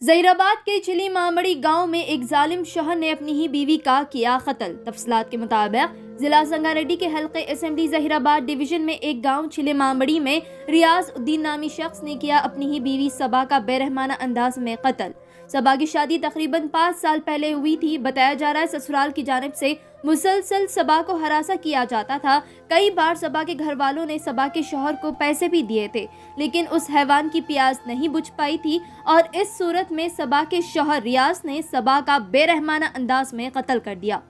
जहीराबाद के चिली मामड़ी गांव में एक जालिम शोहर ने अपनी ही बीवी का किया कत्ल। तफसीलात के मुताबिक जिला संगारेड्डी के हल्के असेंबली जहीराबाद डिवीजन में एक गांव चिली मामड़ी में रियाज उद्दीन नामी शख्स ने किया अपनी ही बीवी सबा का बेरहमाना अंदाज में कत्ल। सबा की शादी तकरीबन 5 साल पहले हुई थी। बताया जा रहा है ससुराल की जानिब से मुसलसल सबा को हरासा किया जाता था। कई बार सबा के घर वालों ने सबा के शौहर को पैसे भी दिए थे, लेकिन उस हैवान की प्यास नहीं बुझ पाई थी और इस सूरत में सबा के शौहर रियाज ने सबा का बेरहमाना अंदाज में कत्ल कर दिया।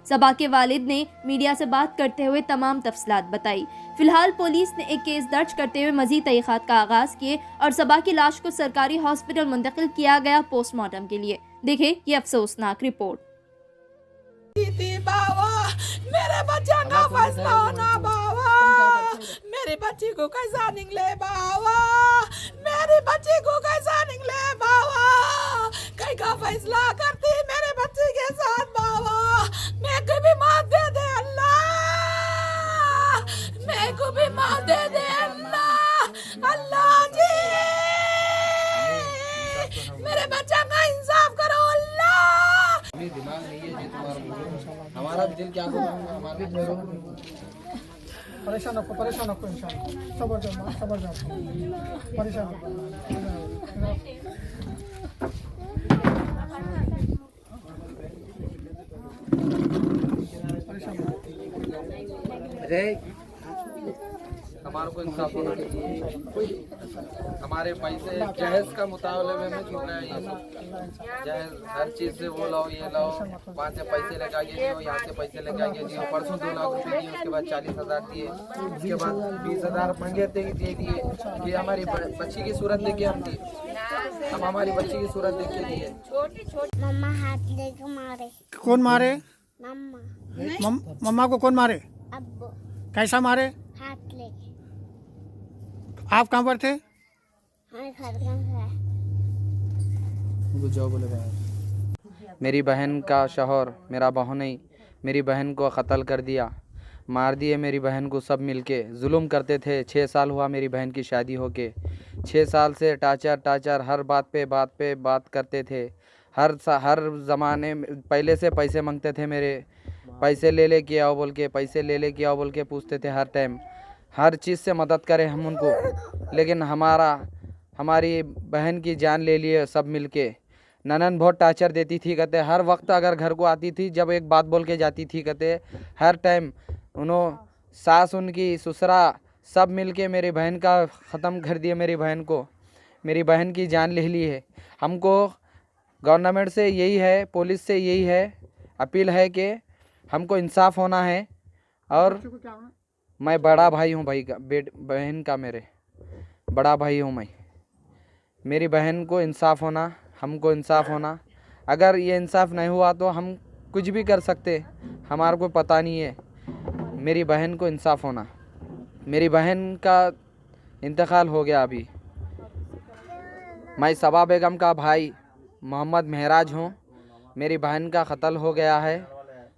सबा के वालिद ने मीडिया से बात करते हुए तमाम तफसीलात बताई। फिलहाल पुलिस ने एक केस दर्ज करते हुए मजीद तहकीकात का आगाज किए और सबा की लाश को सरकारी हॉस्पिटल मुंतकिल किया गया पोस्टमार्टम के लिए। देखें ये अफसोसनाक रिपोर्ट। मेरे बच्चा का फैसला होना बाबा, मेरी बच्ची को कैसा निकले बाबा, मेरी बच्ची को कैसा निकले बाबा, कहीं का फैसला करती मेरे बच्चे के साथ बाबा, मैं को भी मार दे दे अल्लाह, मैं को भी मार दे दे अल्लाह, अल्लाह जी मेरे बच्चा का इंसाफ करो अल्लाह। दिमाग नहीं है हमारा भी दिल क्या हमारा परेशान नको इंशाल्लाह, सबर जाओ परेशान हमारे को इंसाफ होना चाहिए। हमारे पैसे जहेज का मुताबिक में चल रहा है ये सब जहेज, हर चीज़ से वो लाओ ये लाओ, वहाँ से पैसे लगा के दियो, यहाँ से पैसे लगा के दियो। परसों 2 लाख रुपए दिए, उसके बाद 40,000 दिए, उसके बाद 20,000 मांगे थे दे दिए। ये हमारी बच्ची की सूरत देख के हम दिए, हम हमारी बच्ची की सूरत देख के दिए। मम्मा हाथ लेके मारे। कौन मारे? मम्मा। मम्मा को कौन मारे? अब्बू। कैसा मारे? हाथ लेके। आप कहाँ पर थे? हमारे घर का है। मेरी बहन का शौहर, मेरा बहू नहीं, मेरी बहन को कत्ल कर दिया, मार दिए मेरी बहन को सब मिलके। जुल्म करते थे। 6 साल हुआ मेरी बहन की शादी होके। 6 साल से टाचर हर बात पे बात करते थे। हर ज़माने में पहले से पैसे मांगते थे मेरे, पैसे ले के आओ बोल के, पैसे ले के आओ बोल के पूछते थे हर टाइम। हर चीज़ से मदद करें हम उनको, लेकिन हमारी बहन की जान ले लिए सब मिलके। ननन बहुत टार्चर देती थी, कहते हर वक्त अगर घर को आती थी जब एक बात बोल के जाती थी, कहते हर टाइम उन्होंने सास उनकी ससुरा सब मिलके मेरी बहन का ख़त्म कर दिया। मेरी बहन की जान ले ली है। हमको गवर्नमेंट से यही है, पुलिस से यही है, अपील है कि हमको इंसाफ होना है। और मैं बड़ा भाई हूँ, भाई का बहन का मेरे बड़ा भाई हूँ मैं। मेरी बहन को इंसाफ होना, हमको इंसाफ होना। अगर ये इंसाफ नहीं हुआ तो हम कुछ भी कर सकते, हमारे को पता नहीं है। मेरी बहन को इंसाफ होना। मेरी बहन का इंतकाल हो गया अभी। मैं सबा बेगम का भाई मोहम्मद महराज हूँ। मेरी बहन का कत्ल हो गया है।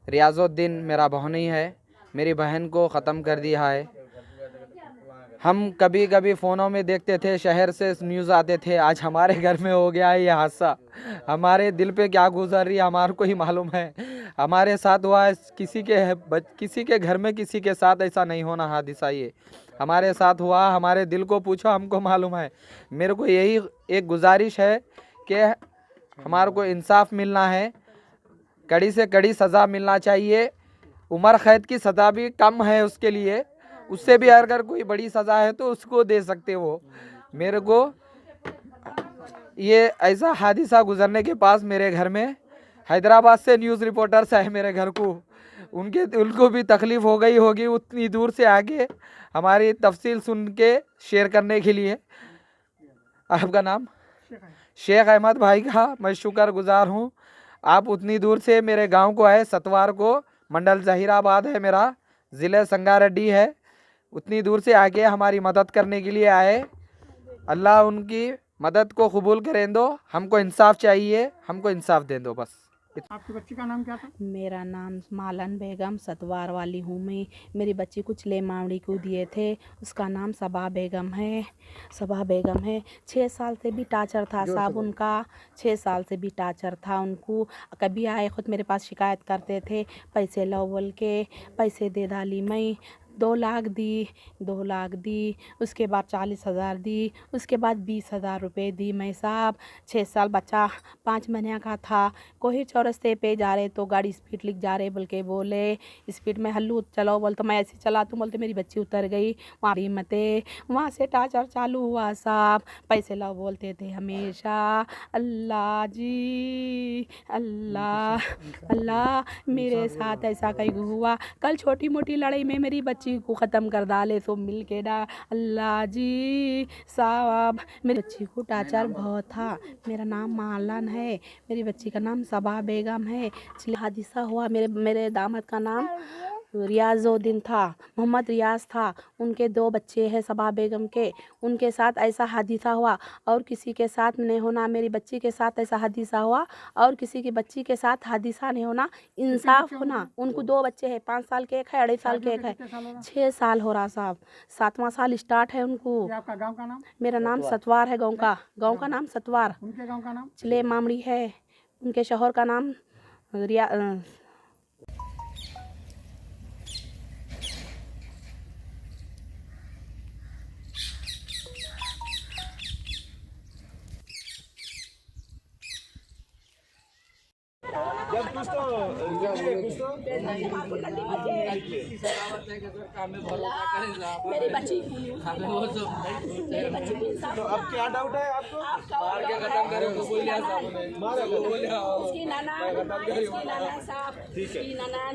रियाजुद्दीन मेरा बहन ही है, मेरी बहन को ख़त्म कर दिया है। हम कभी कभी फ़ोनों में देखते थे, शहर से न्यूज़ आते थे, आज हमारे घर में हो गया है ये हादसा। हमारे दिल पे क्या गुजर रही है हमारे को ही मालूम है। हमारे साथ हुआ है, किसी के घर में किसी के साथ ऐसा नहीं होना हादसा। ये हमारे साथ हुआ, हमारे दिल को पूछो, हमको मालूम है। मेरे को यही एक गुजारिश है कि हमारे को इंसाफ मिलना है, कड़ी से कड़ी सज़ा मिलना चाहिए। उम्र कैद की सज़ा भी कम है उसके लिए, उससे भी अगर कोई बड़ी सज़ा है तो उसको दे सकते हो। मेरे को ये ऐसा हादसा गुजरने के पास मेरे घर में हैदराबाद से न्यूज़ रिपोर्टर्स आए मेरे घर को, उनको भी तकलीफ़ हो गई होगी उतनी दूर से आके हमारी तफसील सुन के शेयर करने के लिए। आपका नाम? शेख अहमद भाई का मैं शुक्रगुजार हूँ। आप उतनी दूर से मेरे गांव को आए। सतवार को मंडल जहीराबाद है मेरा, ज़िले संगारेड्डी है। उतनी दूर से आके हमारी मदद करने के लिए आए। अल्लाह उनकी मदद को कबूल करें दो। हमको इंसाफ चाहिए, हमको इंसाफ दे दो बस। आपकी बच्ची का नाम क्या था? मेरा नाम मालन बेगम सतवार वाली हूँ मैं। मेरी बच्ची को चले मावड़ी को दिए थे, उसका नाम सबा बेगम है। 6 साल से भी टार्चर था साहब उनका, 6 साल से भी टार्चर था उनको। कभी आए खुद मेरे पास शिकायत करते थे, पैसे लो बोल के पैसे दे डाली मैं। 2 लाख दी, उसके बाद 40,000 दी, उसके बाद 20,000 रुपये दी मैं साहब। 6 साल बच्चा 5 महीने का था। कोई चौरस्ते पे जा रहे तो गाड़ी स्पीड लिख जा रहे बोल के बोले, स्पीड में हल्लू चलाओ बोल तो मैं ऐसे चला तो बोलते मेरी बच्ची उतर गई वहाँ मते। वहाँ से टार्चर चालू हुआ साहब, पैसे लाओ बोलते थे हमेशा। अल्लाह जी अल्लाह मेरे साथ ऐसा कहीं हुआ। कल छोटी मोटी लड़ाई में मेरी बच्ची को ख़त्म कर डाले सो मिल के डा। अल्लाह जी साहब मेरी बच्ची को टार्चर बहुत था। मेरा नाम मालन है, मेरी बच्ची का नाम सबा बेगम है। हादसा हुआ, मेरे दामाद का नाम रियाजुद्दीन था, मोहम्मद रियाज था। उनके 2 बच्चे हैं सबा बेगम के। उनके साथ ऐसा हादसा हुआ और किसी के साथ नहीं होना। मेरी बच्ची के साथ ऐसा हादसा हुआ और किसी की बच्ची के साथ हादसा नहीं होना, इंसाफ होना। उनको 2 बच्चे हैं, 5 साल के एक है, 2.5 साल के एक है। 6 साल हो रहा साहब, 7वां साल स्टार्ट है उनको। आपका गांव का नाम? मेरा नाम सतवार है, गांव का नाम सतवार। उनके गांव का नाम? चले मामड़ी है। उनके शोहर का नाम रिया मेरी बच्ची तो अब क्या डाउट है आपको? मार के खत्म करो तो बोल दिया उसकी नाना साहब, ठीक है।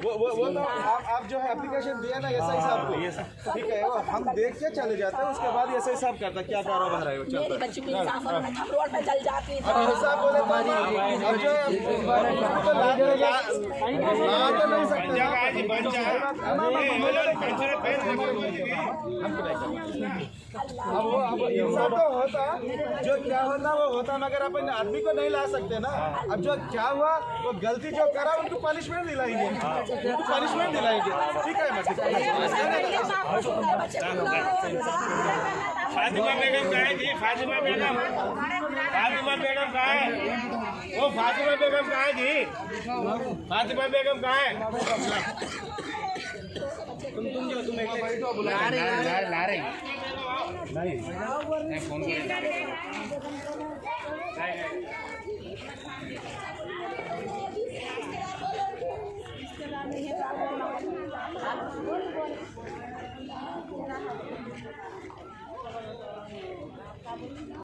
वो तो आप जो है एप्लीकेशन दिया ना एसआई साहब को, ठीक है, वो हम देख के चले जाते हैं, उसके बाद एसआई साहब करता क्या कारोबार है वो चलता मेरी बच्ची को इंसाफ होना, हम रोड पे चल जाती है। साहब बोले अब जो ला तो नहीं सकते। अब इंसाफ तो होता, जो क्या होता वो होता, मगर अपन आदमी को नहीं ला सकते ना। अब जो क्या हुआ वो गलती जो करा उनको पनिशमेंट दिलाएंगे, ठीक है। फातिमा बेगम कहाँ है जी? फातिमा बेगम कहाँ है? वो फातिमा बेगम कहाँ है जी? फातिमा बेगम कहाँ है? तुम जो तुम एक ला रहे नहीं फोन